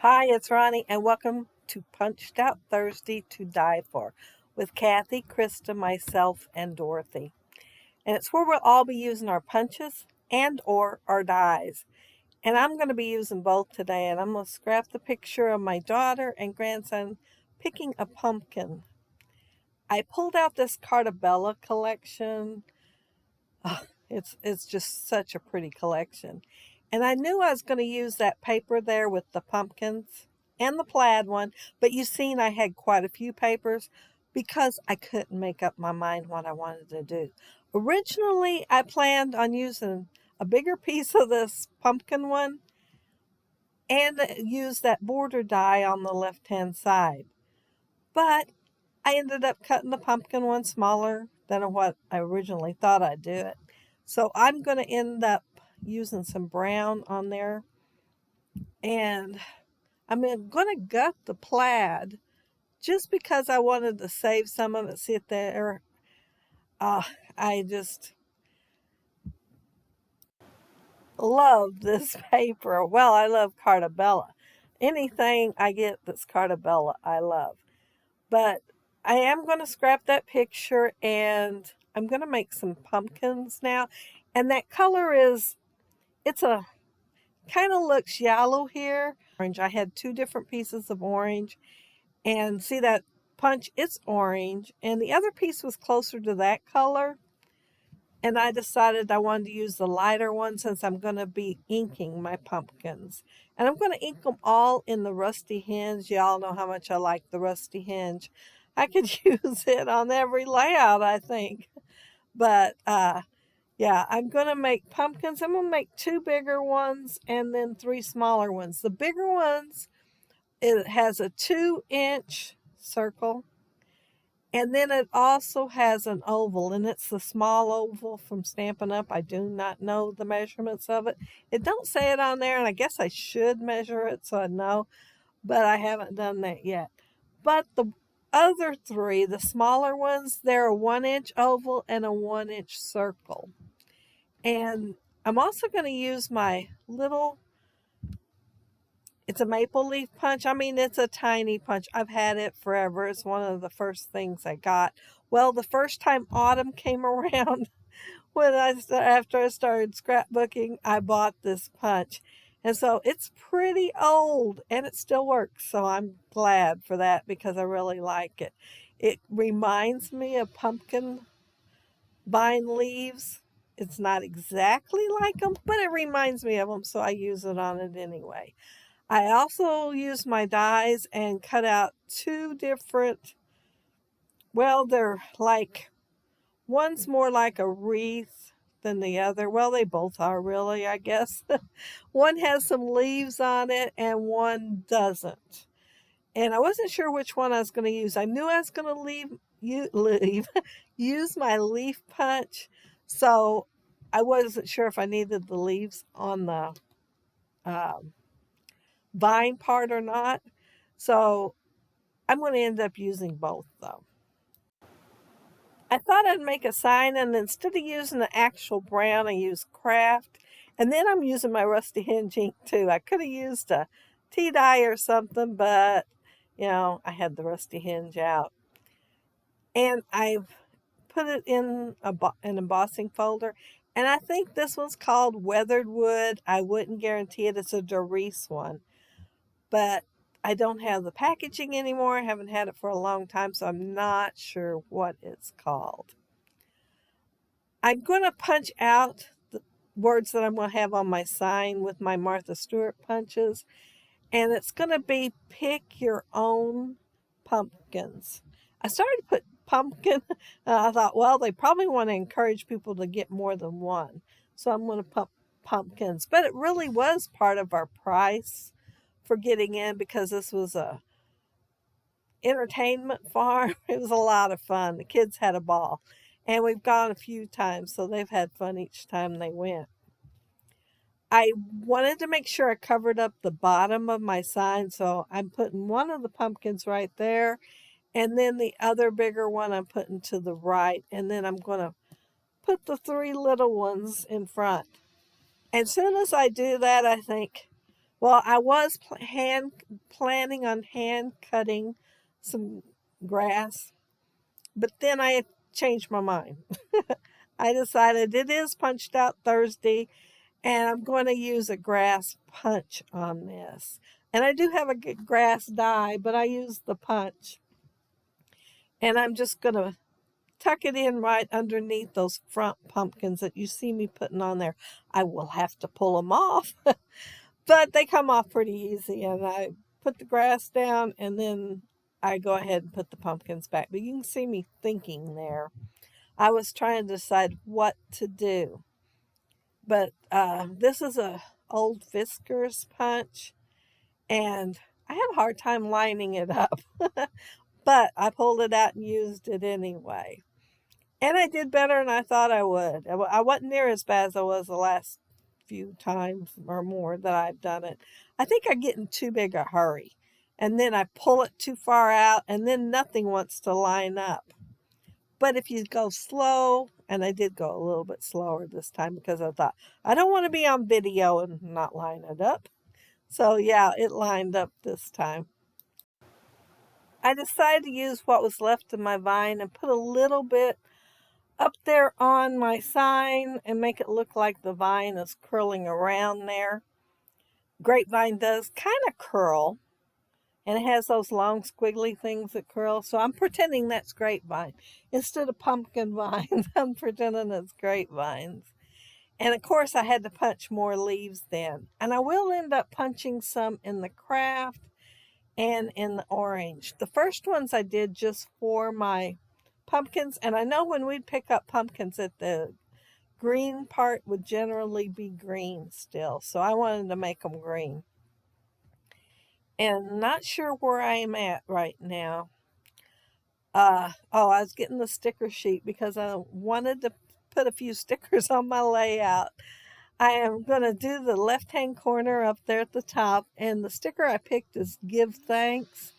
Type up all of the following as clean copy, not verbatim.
Hi, it's Ronnie, and welcome to Punched Out Thursday to Die For with Kathy, Krista, myself, and Dorothy. And it's where we'll all be using our punches and or our dies. And I'm going to be using both today, and I'm going to scrap the picture of my daughter and grandson picking a pumpkin. I pulled out this Cartabella collection. It's just such a pretty collection. And I knew I was going to use that paper there with the pumpkins and the plaid one, but you seen I had quite a few papers because I couldn't make up my mind what I wanted to do. Originally, I planned on using a bigger piece of this pumpkin one and use that border die on the left-hand side. But I ended up cutting the pumpkin one smaller than what I originally thought I'd do it. So I'm going to end up using some brown on there. And I'm going to gut the plaid just because I wanted to save some of it sit there. I just love this paper. Well, I love Cartabella. Anything I get that's Cartabella, I love. But I am going to scrap that picture and I'm going to make some pumpkins now. And that color it's a kind of looks yellow here. Orange. I had two different pieces of orange. And see that punch? It's orange. And the other piece was closer to that color. And I decided I wanted to use the lighter one since I'm going to be inking my pumpkins. And I'm going to ink them all in the rusty hinge. Y'all know how much I like the rusty hinge. I could use it on every layout, I think. But yeah, I'm going to make pumpkins. I'm going to make two bigger ones and then three smaller ones. The bigger ones, it has a 2-inch circle. And then it also has an oval, and it's the small oval from Stampin' Up. I do not know the measurements of it. It don't say it on there, and I guess I should measure it so I know, but I haven't done that yet. But the other three, the smaller ones, they're a 1-inch oval and a 1-inch circle. And I'm also going to use my little, it's a maple leaf punch. I mean, it's a tiny punch. I've had it forever. It's one of the first things I got. Well, the first time autumn came around, after I started scrapbooking, I bought this punch. And so it's pretty old and it still works. So I'm glad for that because I really like it. It reminds me of pumpkin vine leaves. It's not exactly like them, but it reminds me of them, so I use it on it anyway. I also used my dies and cut out two different, well, they're like, one's more like a wreath than the other. Well, they both are really, I guess. One has some leaves on it and one doesn't. And I wasn't sure which one I was going to use. I knew I was going to use my leaf punch. So I wasn't sure if I needed the leaves on the vine part or not. So I'm going to end up using both though. I thought I'd make a sign, and instead of using the actual brown, I used craft. And then I'm using my rusty hinge ink too. I could have used a tea dye or something, but I had the rusty hinge out. And I've put it in an embossing folder. And I think this one's called Weathered Wood. I wouldn't guarantee it. It's a Doris one. But I don't have the packaging anymore. I haven't had it for a long time, so I'm not sure what it's called. I'm going to punch out the words that I'm going to have on my sign with my Martha Stewart punches. And it's going to be pick your own pumpkins. I started to put pumpkin, and I thought, well, they probably want to encourage people to get more than one. So I'm going to put pumpkins. But it really was part of our price for getting in because this was a entertainment farm. It was a lot of fun. The kids had a ball. And we've gone a few times, so they've had fun each time they went. I wanted to make sure I covered up the bottom of my sign, so I'm putting one of the pumpkins right there, and then the other bigger one I'm putting to the right, and then I'm going to put the three little ones in front. And as soon as I do that, I think, Well, I was planning on hand cutting some grass, but then I changed my mind. I decided it is punched out Thursday, and I'm going to use a grass punch on this. And I do have a grass die, but I use the punch. And I'm just going to tuck it in right underneath those front pumpkins that you see me putting on there. I will have to pull them off, but they come off pretty easy. And I put the grass down, and then I go ahead and put the pumpkins back. But you can see me thinking there. I was trying to decide what to do. But this is a old Fiskars punch, and I had a hard time lining it up. But I pulled it out and used it anyway. And I did better than I thought I would. I wasn't near as bad as I was the last few times or more that I've done it. I think I get in too big a hurry. And then I pull it too far out, and then nothing wants to line up. But if you go slow, and I did go a little bit slower this time because I thought, I don't want to be on video and not line it up. So yeah, it lined up this time. I decided to use what was left of my vine and put a little bit up there on my sign and make it look like the vine is curling around there. Grapevine does kind of curl, and it has those long squiggly things that curl. So I'm pretending that's grapevine. Instead of pumpkin vines, I'm pretending it's grapevines. And of course I had to punch more leaves then. And I will end up punching some in the craft and in the orange. The first ones I did just for my pumpkins. And I know when we'd pick up pumpkins that the green part would generally be green still. So I wanted to make them green. And not sure where I am at right now. I was getting the sticker sheet because I wanted to put a few stickers on my layout. I am going to do the left-hand corner up there at the top, and the sticker I picked is Give Thanks.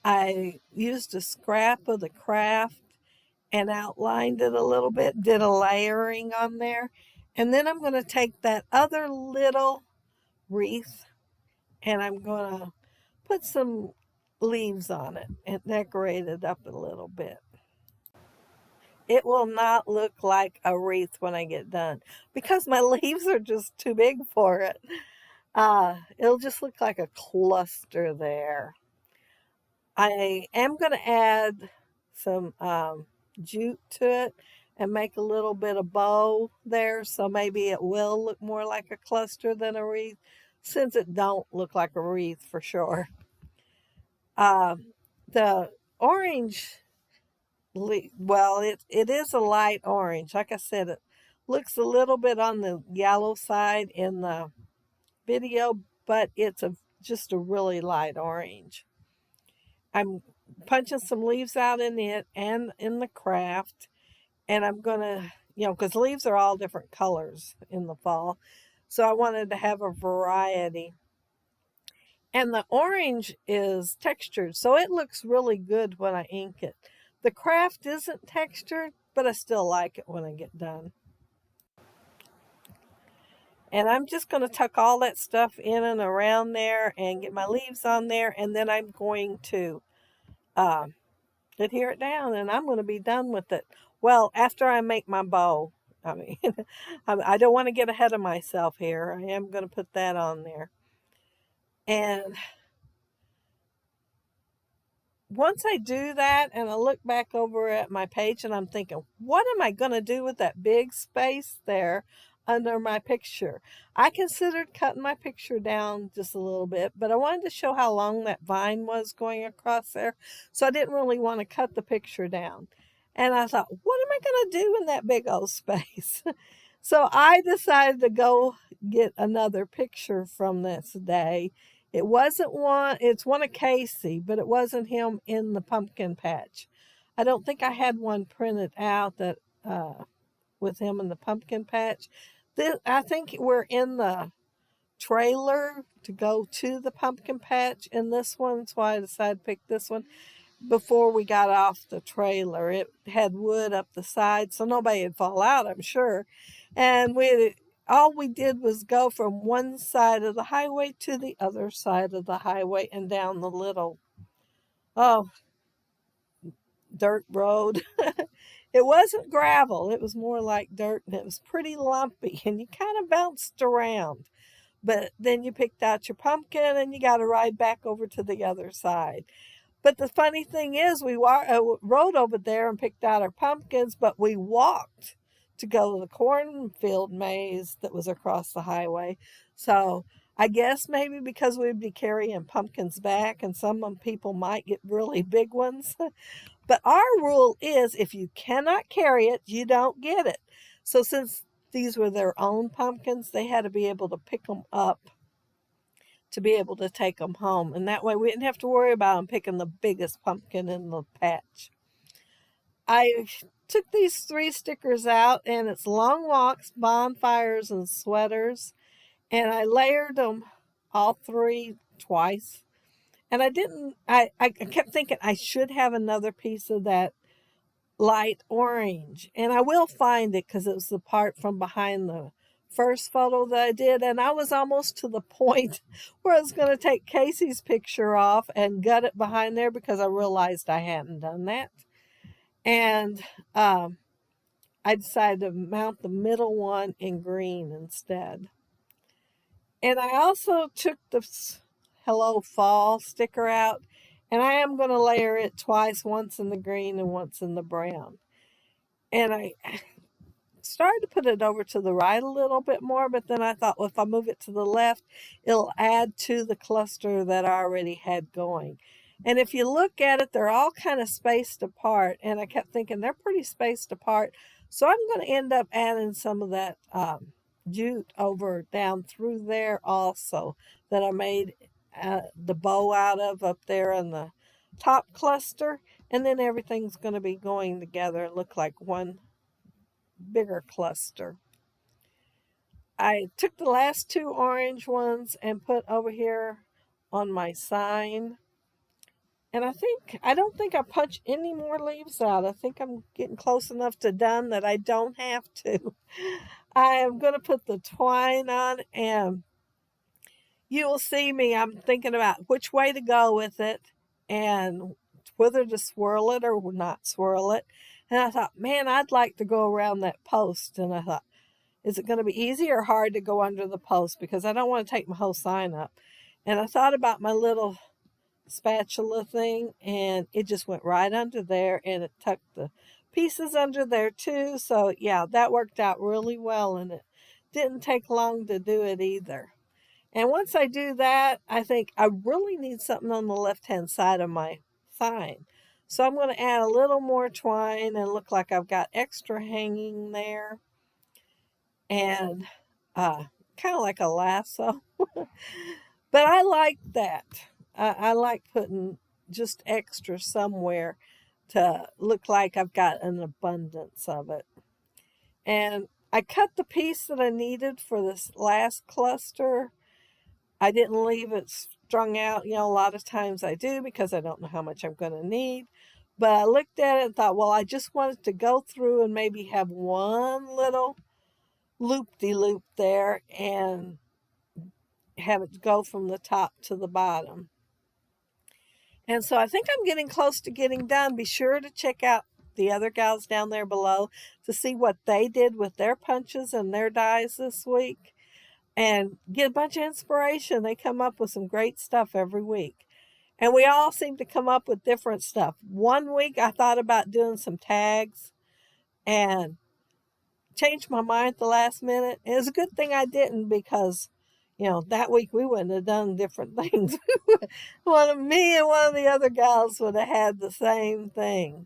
I used a scrap of the craft and outlined it a little bit, did a layering on there. And then I'm going to take that other little wreath and I'm going to put some leaves on it and decorate it up a little bit. It will not look like a wreath when I get done because my leaves are just too big for it. It'll just look like a cluster there. I am going to add some jute to it and make a little bit of bow there, so maybe it will look more like a cluster than a wreath, since it don't look like a wreath for sure. The orange, well, it is a light orange. Like I said, it looks a little bit on the yellow side in the video, but it's just a really light orange. I'm punching some leaves out in it and in the craft, and I'm gonna, because leaves are all different colors in the fall, so I wanted to have a variety. And the orange is textured, so it looks really good when I ink it. The craft isn't textured, but I still like it when I get done. And I'm just going to tuck all that stuff in and around there and get my leaves on there, and then I'm going to adhere it down, and I'm going to be done with it. Well, after I make my bow. I mean, I don't want to get ahead of myself here. I am going to put that on there. And once I do that and I look back over at my page and I'm thinking, what am I going to do with that big space there under my picture? I considered cutting my picture down just a little bit, but I wanted to show how long that vine was going across there. So I didn't really want to cut the picture down. And I thought, what am I going to do in that big old space? So I decided to go get another picture from this day. It wasn't one, it's one of Casey, but it wasn't him in the pumpkin patch. I don't think I had one printed out that with him in the pumpkin patch. I think we're in the trailer to go to the pumpkin patch in this one, so I decided to pick this one. Before we got off the trailer, it had wood up the side, so nobody would fall out, I'm sure. And all we did was go from one side of the highway to the other side of the highway and down the little, oh, dirt road. It wasn't gravel, it was more like dirt, and it was pretty lumpy, and you kind of bounced around. But then you picked out your pumpkin and you got to ride back over to the other side. But the funny thing is, we rode over there and picked out our pumpkins, but we walked to go to the cornfield maze that was across the highway. So I guess maybe because we'd be carrying pumpkins back and some people might get really big ones. But our rule is if you cannot carry it, you don't get it. So since these were their own pumpkins, they had to be able to pick them up to be able to take them home. And that way we didn't have to worry about them picking the biggest pumpkin in the patch. I took these 3 stickers out, and it's long walks, bonfires, and sweaters. And I layered them all 3 twice. And I kept thinking I should have another piece of that light orange. And I will find it because it was the part from behind the first photo that I did. And I was almost to the point where I was going to take Casey's picture off and gut it behind there because I realized I hadn't done that. And I decided to mount the middle one in green instead. And I also took the Hello Fall sticker out, and I am going to layer it twice, once in the green and once in the brown. And I started to put it over to the right a little bit more, but then I thought, well, if I move it to the left, it'll add to the cluster that I already had going. And if you look at it, they're all kind of spaced apart, and I kept thinking they're pretty spaced apart. So I'm going to end up adding some of that jute over down through there also that I made the bow out of up there in the top cluster. And then everything's going to be going together and look like one bigger cluster. I took the last 2 orange ones and put over here on my sign. And I don't think I punched any more leaves out. I think I'm getting close enough to done that I don't have to. I am going to put the twine on, and you will see me. I'm thinking about which way to go with it and whether to swirl it or not swirl it. And I thought, man, I'd like to go around that post. And I thought, is it going to be easy or hard to go under the post? Because I don't want to take my whole sign up. And I thought about my little spatula thing, and it just went right under there, and it tucked the pieces under there too. So yeah, that worked out really well, and it didn't take long to do it either. And once I do that, I think I really need something on the left-hand side of my sign. So I'm going to add a little more twine and look like I've got extra hanging there. And kind of like a lasso. But I like that. I like putting just extra somewhere to look like I've got an abundance of it. And I cut the piece that I needed for this last cluster. I didn't leave it strung out. A lot of times I do because I don't know how much I'm going to need. But I looked at it and thought, well, I just wanted to go through and maybe have one little loop-de-loop there and have it go from the top to the bottom. And so I think I'm getting close to getting done. Be sure to check out the other gals down there below to see what they did with their punches and their dies this week and get a bunch of inspiration. They come up with some great stuff every week. And we all seem to come up with different stuff. One week I thought about doing some tags and changed my mind at the last minute. It was a good thing I didn't because, that week we wouldn't have done different things. Me and one of the other gals would have had the same thing.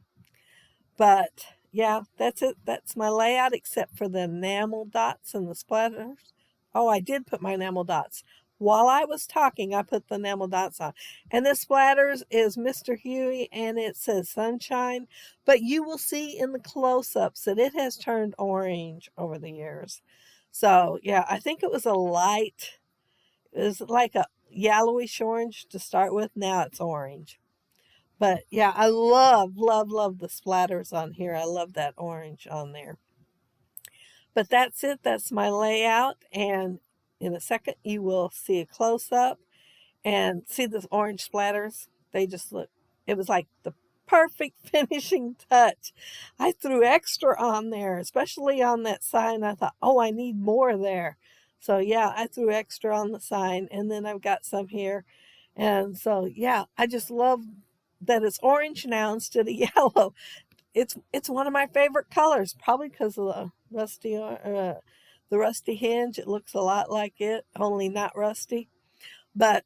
But yeah, that's it. That's my layout except for the enamel dots and the splatters. Oh, I did put my enamel dots. While I was talking, I put the enamel dots on. And this splatters is Mr. Huey, and it says sunshine. But you will see in the close-ups that it has turned orange over the years. So, yeah, I think it was a light. It was like a yellowish orange to start with. Now it's orange. But, yeah, I love, love, love the splatters on here. I love that orange on there. But that's it. That's my layout. And in a second, you will see a close-up and see the orange splatters. They just look, it was like the perfect finishing touch. I threw extra on there, especially on that sign. I thought, oh, I need more there. So yeah, I threw extra on the sign, and then I've got some here. And so yeah, I just love that it's orange now instead of yellow. It's one of my favorite colors, probably because of the rusty hinge. It looks a lot like it, only not rusty. But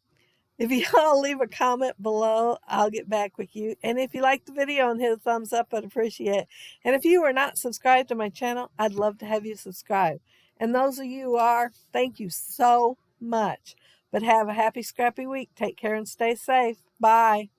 if you want to leave a comment below, I'll get back with you. And if you like the video and hit a thumbs up, I'd appreciate it. And if you are not subscribed to my channel, I'd love to have you subscribe. And those of you who are, thank you so much. But have a happy, scrappy week. Take care and stay safe. Bye.